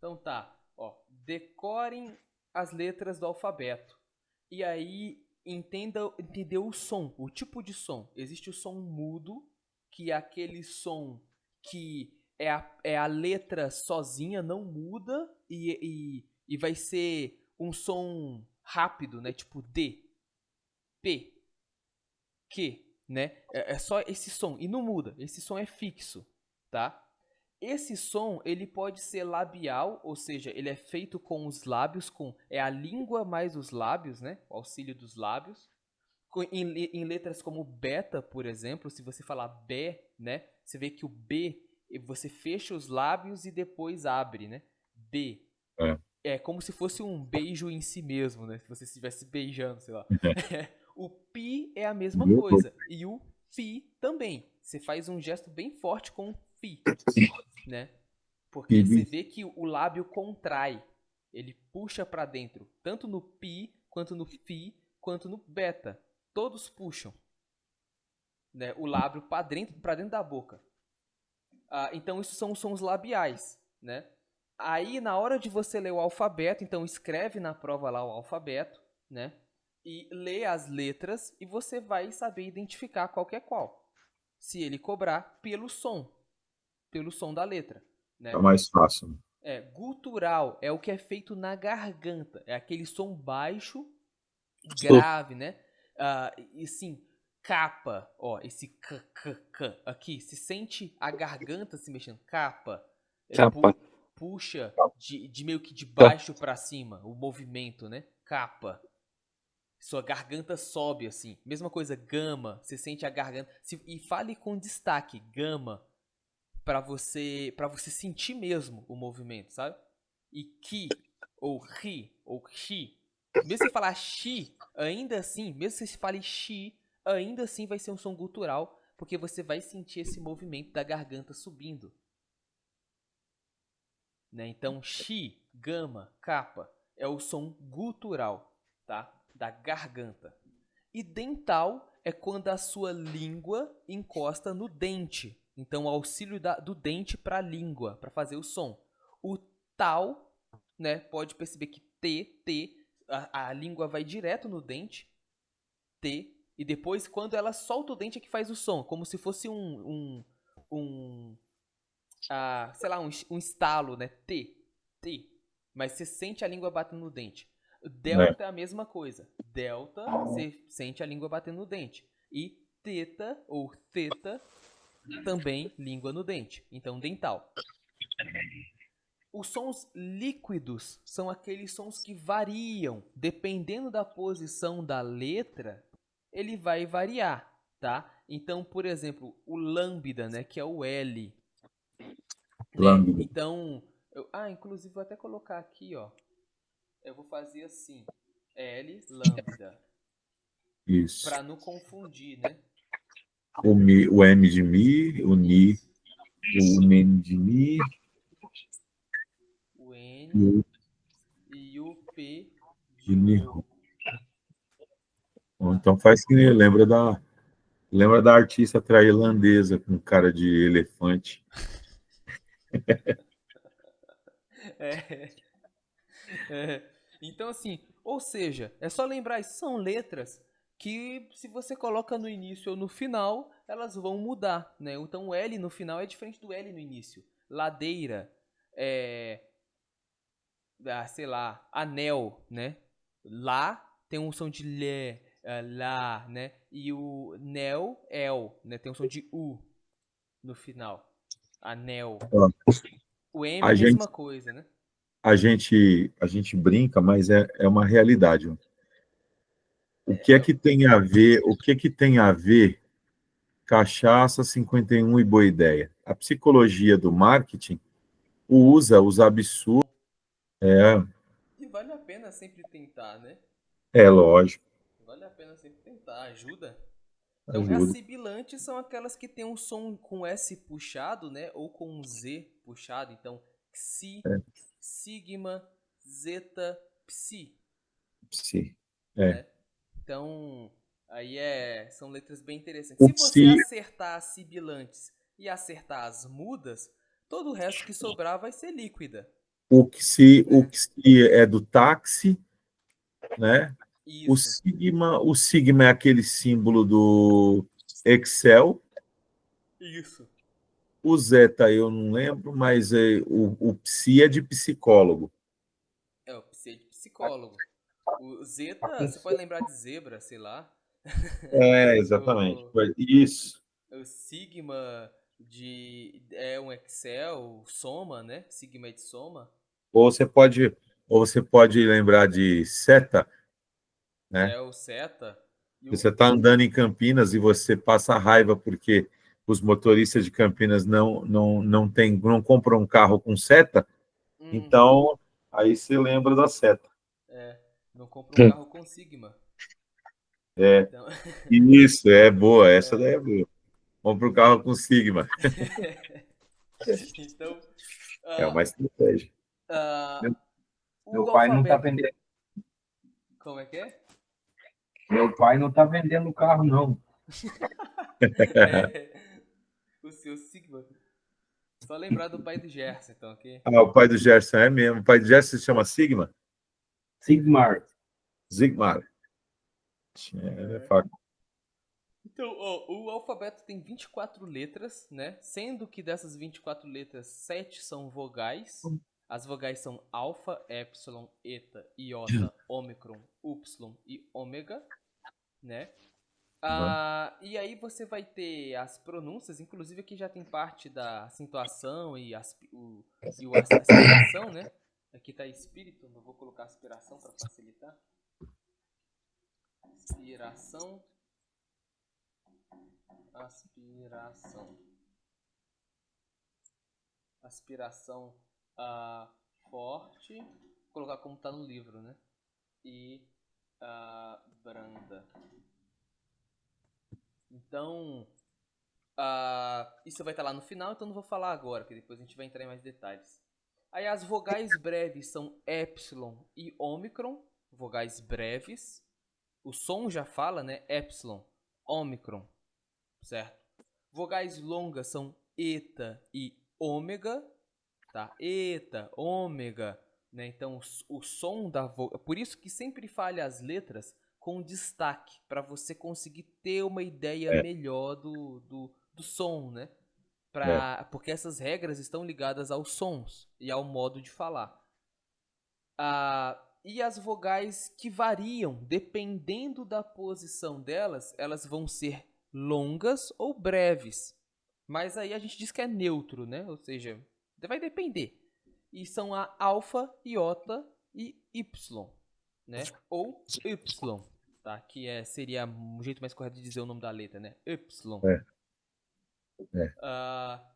Então tá, ó, decorem as letras do alfabeto. E aí entendeu o som, o tipo de som. Existe o som mudo, que é aquele som que é a letra sozinha, não muda, e vai ser um som rápido, né? Tipo D, P, Q, né? É só esse som, e não muda, esse som é fixo, tá? Esse som, ele pode ser labial, ou seja, ele é feito com os lábios, é a língua mais os lábios, né? O auxílio dos lábios. Em letras como beta, por exemplo, se você falar B, né? Você vê que o B, você fecha os lábios e depois abre, né? B. É. É como se fosse um beijo em si mesmo, né? Se você estivesse beijando, sei lá. O pi é a mesma coisa. E o fi também. Você faz um gesto bem forte com o fi, né? Porque você E, vê que o lábio contrai. Ele puxa para dentro. Tanto no pi, quanto no fi, quanto no beta. Todos puxam, né? O lábio para dentro da boca. Então, isso são os sons labiais, né? Aí, na hora de você ler o alfabeto, então escreve na prova lá o alfabeto, né? E lê as letras e você vai saber identificar qual que é qual. Se ele cobrar pelo som da letra, é né? mais fácil. Gutural é o que é feito na garganta. É aquele som baixo, Sou grave, né? E sim, capa. Ó, esse k aqui. Se sente a garganta se mexendo. Capa. capa. Puxa de meio que de baixo pra cima. O movimento, né? Capa. Sua garganta sobe assim. Mesma coisa, gama. Você sente a garganta. E fale com destaque. Gama para você sentir mesmo o movimento, sabe? E ki ou ri ou chi, mesmo se falar chi, ainda assim, mesmo se você fale chi, ainda assim vai ser um som gutural, porque você vai sentir esse movimento da garganta subindo, né? Então, chi, gama, capa é o som gutural, tá? Da garganta. E dental é quando a sua língua encosta no dente. Então, o auxílio do dente para a língua, para fazer o som. O tal, né, pode perceber que a língua vai direto no dente, T, e depois, quando ela solta o dente, é que faz o som, como se fosse um sei lá, um estalo, né, T. Mas você sente a língua batendo no dente. né? Delta é a mesma coisa. Delta, você sente a língua batendo no dente. E teta ou teta, também língua no dente. Então, dental. Os sons líquidos são aqueles sons que variam. Dependendo da posição da letra, ele vai variar, tá? Então, por exemplo, o lambda, né, que é o L, né? Lambda. Então, inclusive vou até colocar aqui, ó. Eu vou fazer assim, L lambda, Isso. para não confundir, né? O M de Mi, o Ni, Isso. o N de Mi, O e N o e o P de de Mi. O, tá? Então faz que nem lembra da artista tailandesa com cara de elefante. É, Então, assim, ou seja, é só lembrar, são letras que se você coloca no início ou no final, elas vão mudar, né? Então o L no final é diferente do L no início. Ladeira, é, sei lá, anel, né? Lá tem um som de lé, lá, né? E o nel, el, né? Tem um som de u no final. Anel. Ó, O M, A mesma gente, coisa, né? a gente brinca, mas é uma realidade. O que é que tem a ver? O que é que tem a ver cachaça 51 e boa ideia? A psicologia do marketing usa os absurdos. É, E vale a pena sempre tentar, né? é lógico, Vale a pena sempre tentar, ajuda. Então, as ajuda. sibilantes são aquelas que tem um som com S puxado, né? Ou com um Z puxado. Então, xi, É, sigma, zeta, psi, sim. É. né? Então, aí são letras bem interessantes. O Se você psi, acertar as sibilantes e acertar as mudas, todo o resto que sobrar vai ser líquida. O né? que se é do táxi, né? Isso, O sigma é aquele símbolo do Excel. isso. O zeta eu não lembro, mas o psi é de psicólogo. É o psicólogo. O zeta, você pode lembrar de zebra, sei lá. É, exatamente. O, Isso. o sigma é um Excel, soma, né? Sigma é de soma. Ou você pode, ou você pode lembrar de seta, né? É o seta. E o, Você está andando em Campinas e você passa raiva porque os motoristas de Campinas não compram um carro com seta, uhum, então aí você lembra da seta. é, não compra um carro com sigma. É, Então, isso, é boa, essa é, daí é boa. Compra um carro com sigma. então É uma ah, estratégia. Meu, o meu pai não está alfabeto. vendendo. Como é que é? Meu pai não está vendendo carro, não. É o seu sigma. Só lembrar do pai do Gerson, então, ok? Ah, o pai do Gerson é mesmo. O pai do Gerson se chama Sigma? Sigmar. Zigmar. É, É. faca. Então, ó, o alfabeto tem 24 letras, né? Sendo que dessas 24 letras, 7 são vogais. As vogais são alfa, epsilon, eta, iota, ômicron, upsilon e ômega, né? E aí você vai ter as pronúncias, inclusive aqui já tem parte da acentuação e, aspiração, né? Aqui tá espírito, eu vou colocar aspiração para facilitar. Aspiração, aspiração. Aspiração forte, vou colocar como tá no livro, né? E branda. Então, isso vai estar lá no final, então não vou falar agora, porque depois a gente vai entrar em mais detalhes. Aí as vogais breves são epsilon e ômicron, vogais breves. O som já fala, né? Epsilon, ômicron, certo? Vogais longas são eta e ômega, tá? Eta, ômega, né? Então o som da vogal, por isso que sempre falha as letras com destaque, para você conseguir ter uma ideia É, melhor do som, né? é. Porque essas regras estão ligadas aos sons e ao modo de falar. E as vogais que variam, dependendo da posição delas, elas vão ser longas ou breves. Mas aí a gente diz que é neutro, né? Ou seja, vai depender. E são a alfa, iota e y, né? Ou y, tá? Que seria um jeito mais correto de dizer o nome da letra, né? Y. É, é. Ah,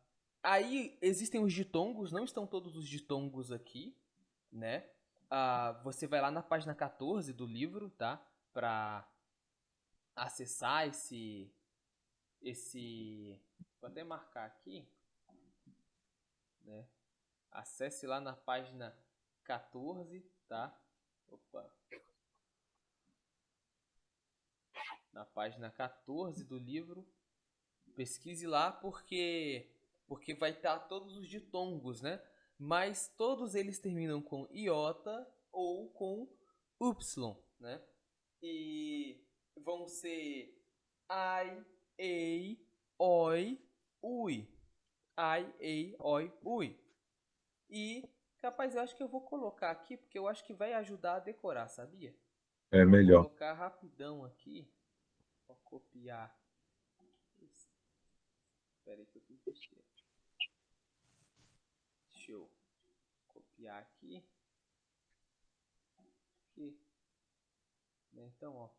Aí existem os ditongos, não estão todos os ditongos aqui, né? Você vai lá na página 14 do livro, tá? Para acessar esse. Vou até marcar aqui, né? Acesse lá na página 14, tá? Opa. Na página 14 do livro. Pesquise lá porque vai estar todos os ditongos, né? Mas todos eles terminam com iota ou com y, né? E vão ser ai, ei, oi, ui. Ai, ei, oi, ui. E, capaz, eu acho que eu vou colocar aqui, porque eu acho que vai ajudar a decorar, sabia? É Vou melhor. colocar rapidão aqui. Vou copiar. Espera aí que eu fiz besteira. Deixa eu copiar aqui. Aqui. Então, ó.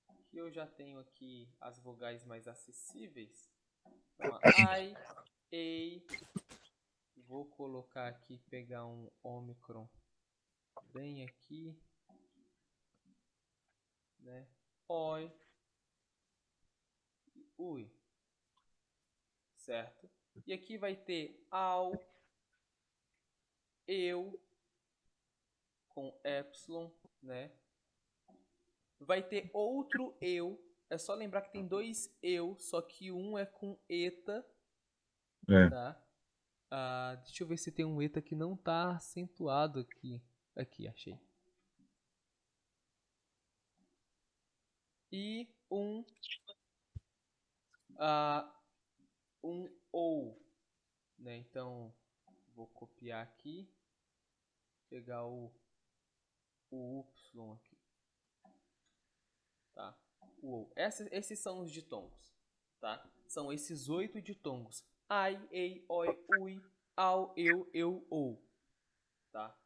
Aqui eu já tenho aqui as vogais mais acessíveis. Então, ó, ai, ei. Vou colocar aqui, pegar um ômicron bem aqui, né? Oi, ui, certo? E aqui vai ter ao, eu, com epsilon, né? Vai ter outro eu. É só lembrar que tem dois eu, só que um é com eta, É. tá? Deixa eu ver se tem um eta que não tá acentuado aqui. Aqui, achei. E um ou, né? Então, vou copiar aqui, pegar o Y aqui, tá? O ou. Esses são os ditongos, tá? São esses 8 ditongos. Ai, ei, oi, ui, au, eu, ou, tá?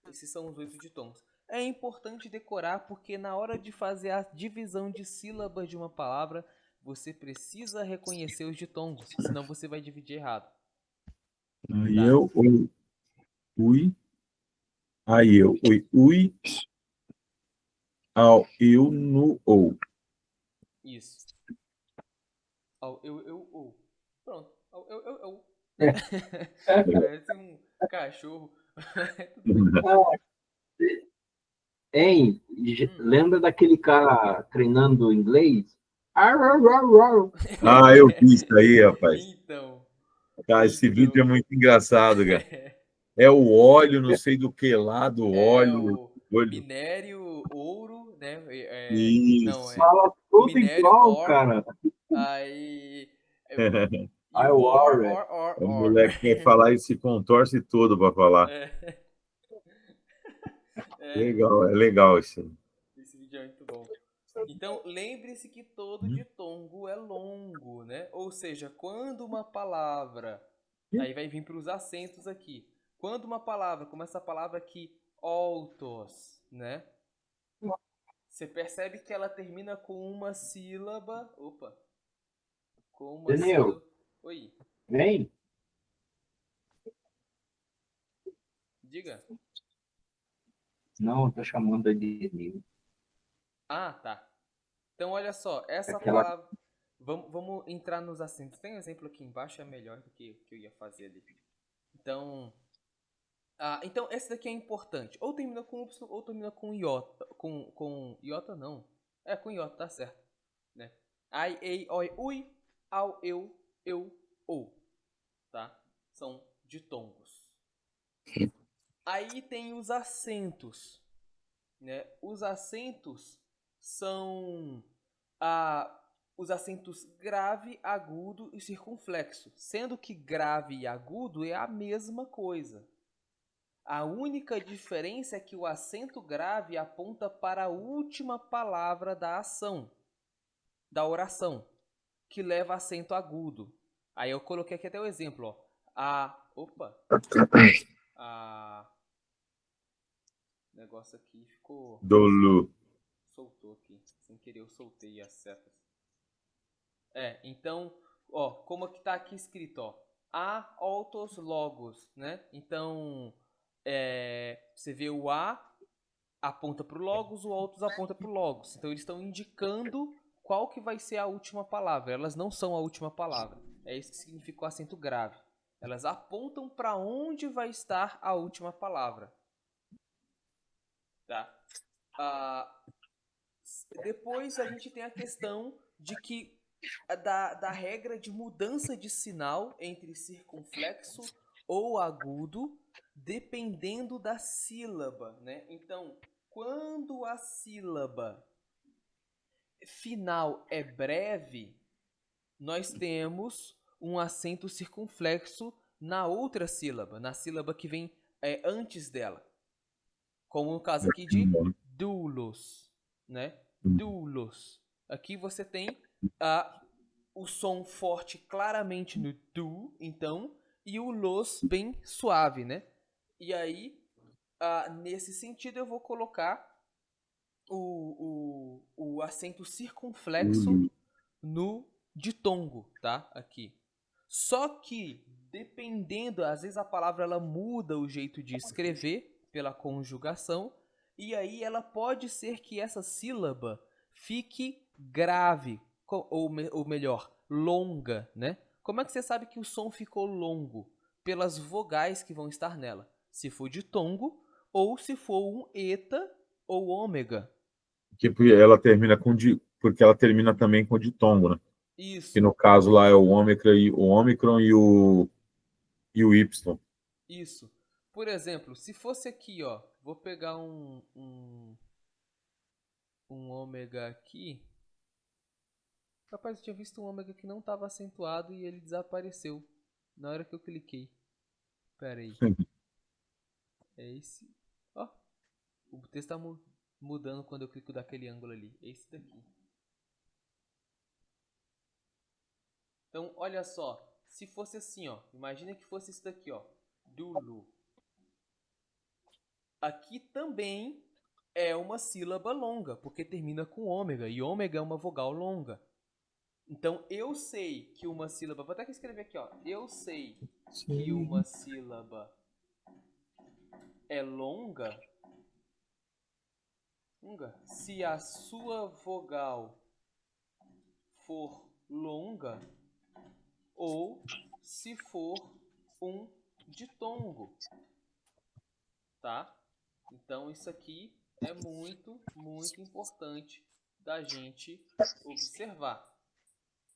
Esses são os 8 ditongos. É importante decorar porque na hora de fazer a divisão de sílabas de uma palavra, você precisa reconhecer os ditongos, senão você vai dividir errado. Aí Tá. eu, ui, ui. Aí eu, ui, ao, eu, no, ou. Isso. Ao, eu, ou. Pronto. Ao, eu. É. Parece um cachorro. Tudo bem. Hein? Lembra daquele cara treinando inglês? Eu vi isso aí, rapaz. Então. Cara, esse vídeo é muito engraçado, cara. É o óleo, não sei do que lá, do óleo. O Olho. minério, ouro, né? Não, Isso. Fala tudo minério, igual, or. cara. Aí. E I o worry. O moleque quer falar e se contorce todo para falar. Legal, é legal isso. Esse vídeo é muito bom. Então, lembre-se que todo ditongo é longo, né? Ou seja, quando uma palavra... Aí vai vir para os acentos aqui. Quando uma palavra, como essa palavra aqui, altos, né? Você percebe que ela termina com uma sílaba... Opa! Com uma Daniel, sílaba... Oi, vem. diga. Não, tô chamando de Daniel. Tá. Então, olha só. Essa Aquela... palavra... Vamos entrar nos acentos. Tem um exemplo aqui embaixo, é melhor do que eu ia fazer ali. Então, esse daqui é importante. Ou termina com Y ou termina com iota. Com iota não. Com iota, tá certo. Né? Ai, ei, oi, ui, au, eu, ou. Tá? São ditongos. Aí tem os acentos. Né? Os acentos são os acentos grave, agudo e circunflexo. Sendo que grave e agudo é a mesma coisa. A única diferença é que o acento grave aponta para a última palavra da ação, da oração, que leva acento agudo. Aí eu coloquei aqui até o exemplo, ó. Negócio aqui ficou... Dolu. Soltou aqui. Sem querer eu soltei as setas. Então, ó, como que tá aqui escrito, ó. A, autos, logos, né? Então, você vê o A aponta para o logos, o autos aponta para o logos. Então eles estão indicando qual que vai ser a última palavra. Elas não são a última palavra. É isso que significa o acento grave. Elas apontam para onde vai estar a última palavra. Tá? Depois a gente tem a questão de que da regra de mudança de sinal entre circunflexo ou agudo, dependendo da sílaba, né? Então, quando a sílaba final é breve, nós temos um acento circunflexo na outra sílaba, na sílaba que vem antes dela. Como no caso aqui de doulos, né? Doulos. Aqui você tem o som forte claramente no do, então, e o los bem suave, né? E aí, nesse sentido, eu vou colocar o acento circunflexo no ditongo, tá? Aqui. Só que, dependendo, às vezes a palavra ela muda o jeito de escrever pela conjugação, e aí ela pode ser que essa sílaba fique grave, ou melhor, longa, né? Como é que você sabe que o som ficou longo? Pelas vogais que vão estar nela. Se for ditongo, ou se for um eta ou ômega. Ela termina porque ela termina também com ditongo, né? Isso. Que no caso lá é o ômicron e E o Y. Isso. Por exemplo, se fosse aqui, ó, vou pegar um ômega aqui. Rapaz, eu tinha visto um ômega que não estava acentuado e ele desapareceu na hora que eu cliquei. Pera aí. É esse. Ó, o texto tá mudando quando eu clico daquele ângulo ali. É esse daqui. Então, olha só. Se fosse assim, ó. Imagina que fosse isso daqui, ó. Dulu. Aqui também é uma sílaba longa, porque termina com ômega. E ômega é uma vogal longa. Então, eu sei que uma sílaba... Vou até que escrever aqui, ó. Eu sei que uma sílaba é longa se a sua vogal for longa ou se for um ditongo, tá? Então isso aqui é muito, muito importante da gente observar,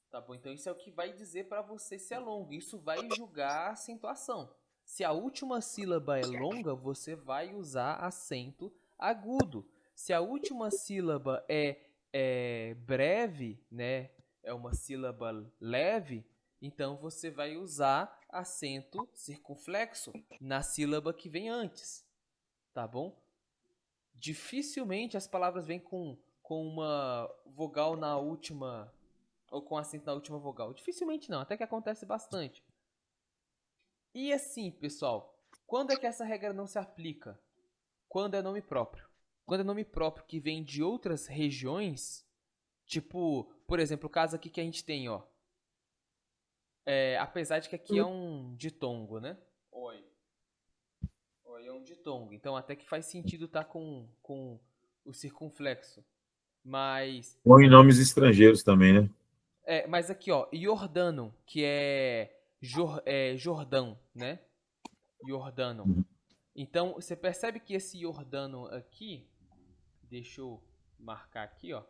tá bom? Então isso é o que vai dizer para você se é longo. Isso vai julgar a acentuação. Se a última sílaba é longa, você vai usar acento agudo. Se a última sílaba é breve, né? É uma sílaba leve, então você vai usar acento circunflexo na sílaba que vem antes, tá bom? Dificilmente as palavras vêm com uma vogal na última, ou com acento na última vogal. Dificilmente não, até que acontece bastante. E assim, pessoal, quando é que essa regra não se aplica? Quando é nome próprio. Quando é nome próprio que vem de outras regiões, tipo, por exemplo, o caso aqui que a gente tem, ó. Apesar de que aqui é um ditongo, né? Oi. Oi é um ditongo. Então até que faz sentido estar com o circunflexo. Mas Ou em nomes estrangeiros também, né? mas aqui, ó, Jordano, que é Jordão, né? Jordano. Uhum. Então, você percebe que esse Jordano aqui, deixa eu marcar aqui, ó.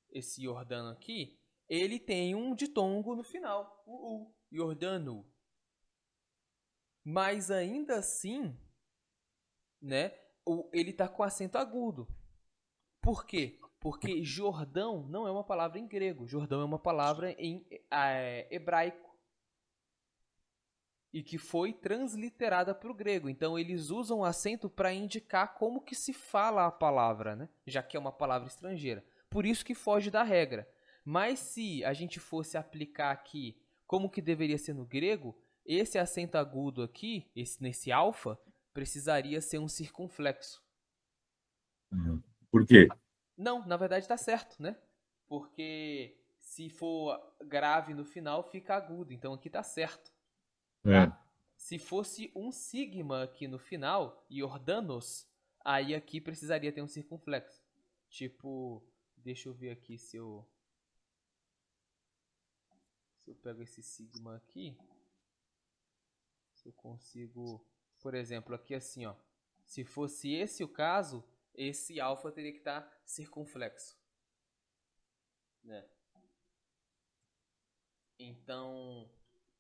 Esse Jordano aqui, ele tem um ditongo no final, o Jordano. Mas ainda assim, né, ele tá com acento agudo. Por quê? Porque Jordão não é uma palavra em grego, Jordão é uma palavra em hebraico. E que foi transliterada para o grego. Então eles usam o acento para indicar como que se fala a palavra, né? Já que é uma palavra estrangeira. Por isso que foge da regra. Mas se a gente fosse aplicar aqui como que deveria ser no grego, esse acento agudo aqui, nesse alfa, precisaria ser um circunflexo. Uhum. Por quê? Não, na verdade está certo, né? Porque se for grave no final, fica agudo. Então aqui está certo. É. Tá? Se fosse um sigma aqui no final, Jordanos, aí aqui precisaria ter um circunflexo. Tipo, deixa eu ver aqui se eu pego esse sigma aqui, se eu consigo, por exemplo, aqui assim, ó. Se fosse esse o caso, esse alfa teria que estar circunflexo, né? Então,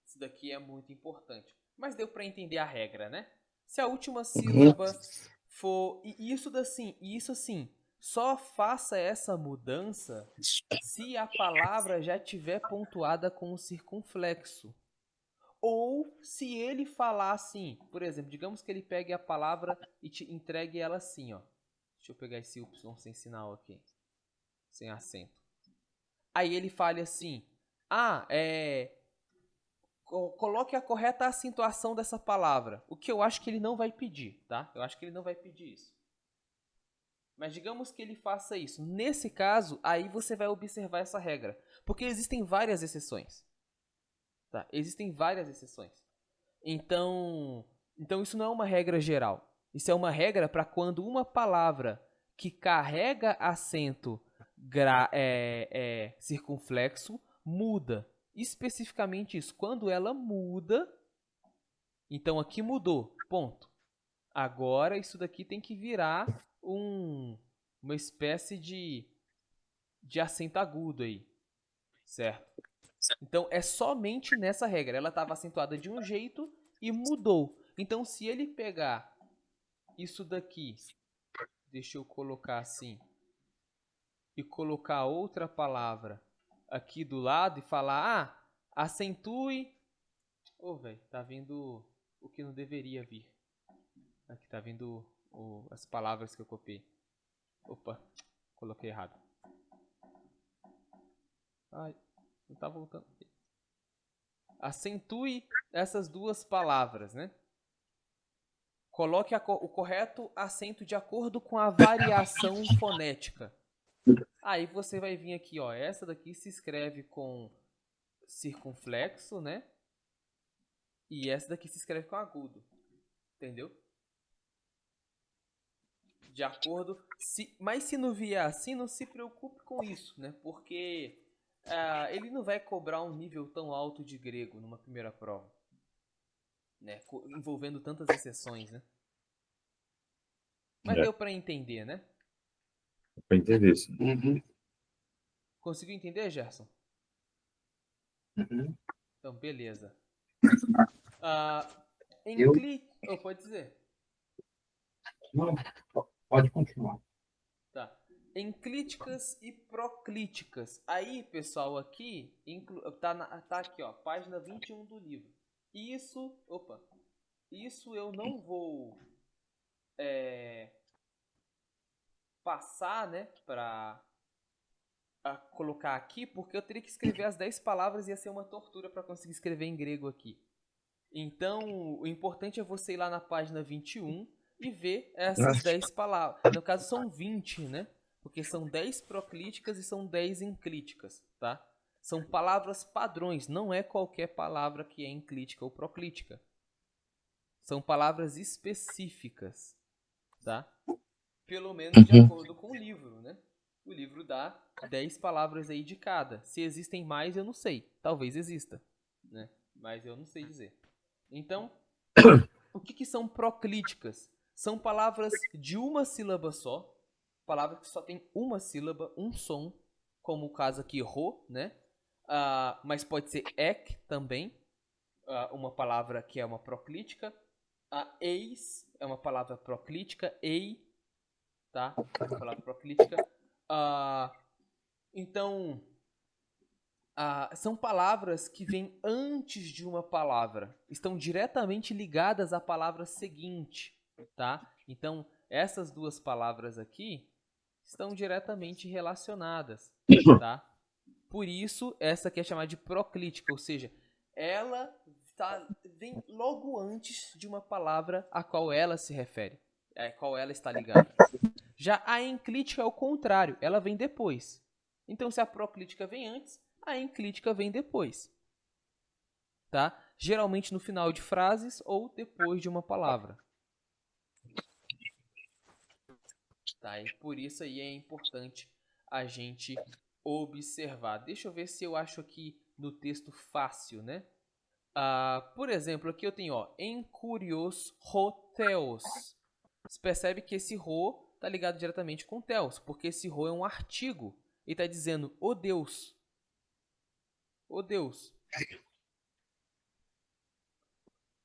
isso daqui é muito importante. Mas deu para entender a regra, né? Se a última sílaba for e isso assim, só faça essa mudança se a palavra já tiver pontuada com o circunflexo. Ou se ele falar assim, por exemplo, digamos que ele pegue a palavra e te entregue ela assim, ó. Deixa eu pegar esse Y sem sinal aqui, sem acento. Aí ele fale assim: "Ah, coloque a correta acentuação dessa palavra." O que eu acho que ele não vai pedir, tá? Eu acho que ele não vai pedir isso. Mas digamos que ele faça isso. Nesse caso, aí você vai observar essa regra. Porque existem várias exceções. Tá? Existem várias exceções. Então isso não é uma regra geral. Isso é uma regra para quando uma palavra que carrega acento circunflexo muda. Especificamente isso. Quando ela muda, então aqui mudou, ponto. Agora isso daqui tem que virar uma espécie de acento agudo aí, certo? Então é somente nessa regra. Ela estava acentuada de um jeito e mudou. Então, se ele pegar isso daqui, deixa eu colocar assim, e colocar outra palavra aqui do lado e falar, acentue. Velho, tá vindo o que não deveria vir. Aqui tá vindo as palavras que eu copiei. Opa, coloquei errado. Ai, não tá voltando. Acentue essas duas palavras, né? Coloque o correto acento de acordo com a variação fonética. Aí você vai vir aqui, ó. Essa daqui se escreve com circunflexo, né? E essa daqui se escreve com agudo. Entendeu? De acordo. Mas se não vier assim, não se preocupe com isso, né? Porque ele não vai cobrar um nível tão alto de grego numa primeira prova. Né? Envolvendo tantas exceções, né? Mas deu para entender, né? Para entender, sim. Uhum. Conseguiu entender, Gerson? Uhum. Então, beleza. Eu? Pode dizer. Não, pode continuar. Tá. Enclíticas e proclíticas. Aí, pessoal, aqui tá aqui, ó, página 21 do livro. Isso eu não vou passar, né, para colocar aqui, porque eu teria que escrever as 10 palavras e ia ser uma tortura para conseguir escrever em grego aqui. Então, o importante é você ir lá na página 21 e ver essas 10 palavras. No caso, são 20, né? Porque são 10 proclíticas e são 10 enclíticas, tá? São palavras padrões, não é qualquer palavra que é enclítica ou proclítica. São palavras específicas, tá? Pelo menos de acordo com o livro, né? O livro dá 10 palavras aí de cada. Se existem mais, eu não sei. Talvez exista, né? Mas eu não sei dizer. Então, o que são proclíticas? São palavras de uma sílaba só. Palavras que só tem uma sílaba, um som. Como o caso aqui, ro, né? Mas pode ser ek também. Uma palavra que é uma proclítica. Eis é uma palavra proclítica. Ei, tá? Uma palavra proclítica. Então, são palavras que vêm antes de uma palavra. Estão diretamente ligadas à palavra seguinte, tá? Então, essas duas palavras aqui estão diretamente relacionadas, tá? Por isso, essa aqui é chamada de proclítica, ou seja, ela vem logo antes de uma palavra a qual ela se refere, a qual ela está ligada. Já a enclítica é o contrário, ela vem depois. Então, se a proclítica vem antes, a enclítica vem depois. Tá? Geralmente no final de frases ou depois de uma palavra. Tá? E por isso aí é importante a gente observar. Deixa eu ver se eu acho aqui no texto fácil, né? Por exemplo, aqui eu tenho, ó, en curios ho theos. Você percebe que esse ro está ligado diretamente com theos, porque esse ro é um artigo. Ele está dizendo, o Deus. O Deus.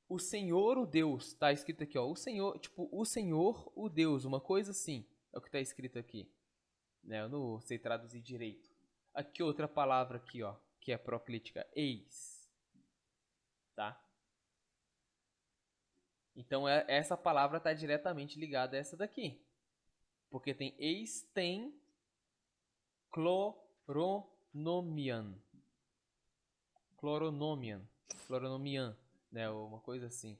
O Senhor, o Deus. Tá escrito aqui, ó. O Senhor, tipo, o Senhor, o Deus. Uma coisa assim. É o que tá escrito aqui. Né? Eu não sei traduzir direito. Aqui outra palavra aqui, ó. Que é proclítica. Eis. Tá? Então, essa palavra está diretamente ligada a essa daqui. Porque tem eis, tem cloronomian. Cloronomian, né? Uma coisa assim.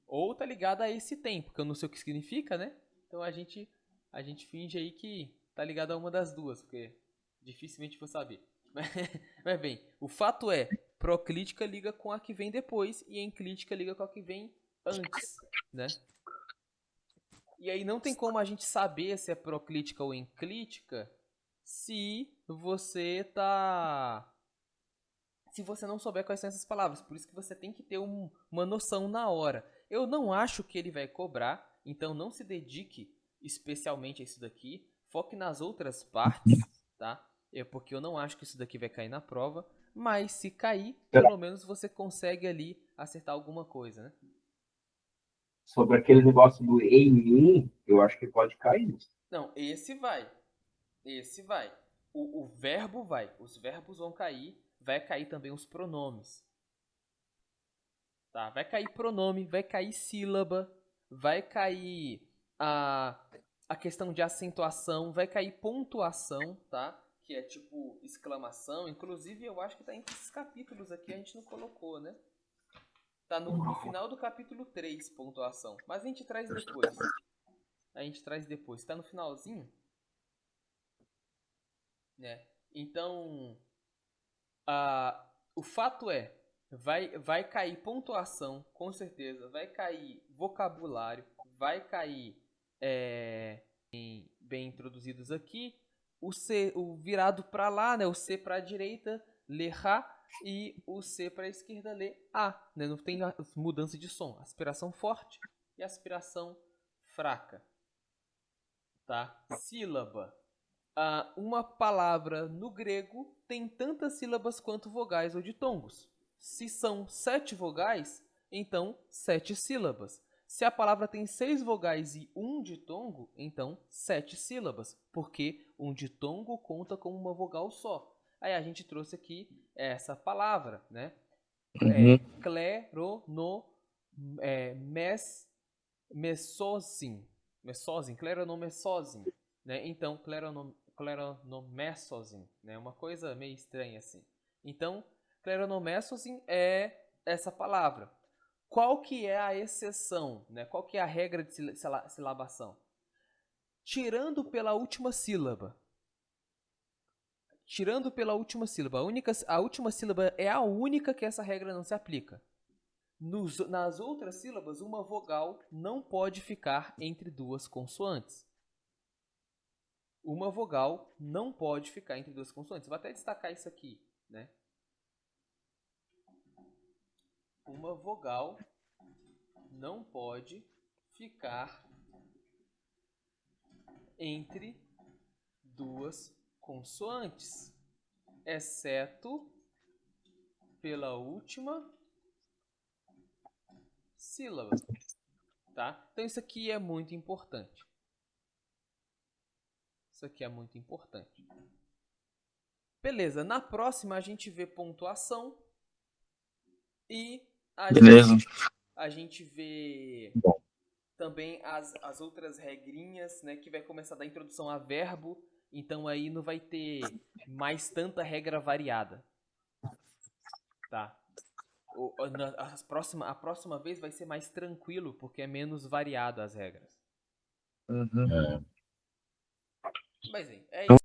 Ou tá ligado a esse tem, porque eu não sei o que significa, né? Então a gente finge aí que tá ligado a uma das duas, porque dificilmente vou saber. Mas bem, o fato é, proclítica liga com a que vem depois e enclítica liga com a que vem antes, né? E aí não tem como a gente saber se é proclítica ou enclítica se você não souber quais são essas palavras. Por isso que você tem que ter uma noção na hora. Eu não acho que ele vai cobrar, então não se dedique especialmente a isso daqui. Foque nas outras partes, tá? Porque eu não acho que isso daqui vai cair na prova. Mas se cair, pelo menos você consegue ali acertar alguma coisa, né? Sobre aquele negócio do em mim, eu acho que pode cair. Não, esse vai. Esse vai. O verbo vai. Os verbos vão cair. Vai cair também os pronomes. Tá? Vai cair pronome, vai cair sílaba, vai cair a questão de acentuação, vai cair pontuação, tá? Que é tipo exclamação. Inclusive, eu acho que tá entre esses capítulos aqui, a gente não colocou, né? Tá no final do capítulo 3, pontuação. Mas a gente traz depois. A gente traz depois. Tá no finalzinho, né? Então, o fato é, vai cair pontuação, com certeza. Vai cair vocabulário. Vai cair bem introduzidos aqui. O C, o virado para lá, né? O C para a direita, lê Rá. E o C para a esquerda, lê A. Né? Não tem mudança de som. Aspiração forte e aspiração fraca. Tá? Sílaba. Uma palavra no grego tem tantas sílabas quanto vogais ou ditongos. Se são 7 vogais, então 7 sílabas. Se a palavra tem 6 vogais e 1 ditongo, então 7 sílabas, porque um ditongo conta como uma vogal só. Aí a gente trouxe aqui essa palavra, né? Mesosim. Cleronomesosim, né? Então, cleronomesosim, né? Uma coisa meio estranha assim. Então, cleronomesosim é essa palavra. Qual que é a exceção, né? Qual que é a regra de silabação? Tirando pela última sílaba. Tirando pela última sílaba. A última sílaba é a única que essa regra não se aplica. Nas outras sílabas, uma vogal não pode ficar entre duas consoantes. Uma vogal não pode ficar entre duas consoantes. Vou até destacar isso aqui, né? Uma vogal não pode ficar entre duas consoantes, exceto pela última sílaba, tá? Então isso aqui é muito importante. Isso aqui é muito importante. Beleza, na próxima a gente vê pontuação e a gente vê Bom, também as outras regrinhas, né, que vai começar da introdução a verbo, então aí não vai ter mais tanta regra variada, tá? A próxima vez vai ser mais tranquilo, porque é menos variado as regras. é. Mas é isso.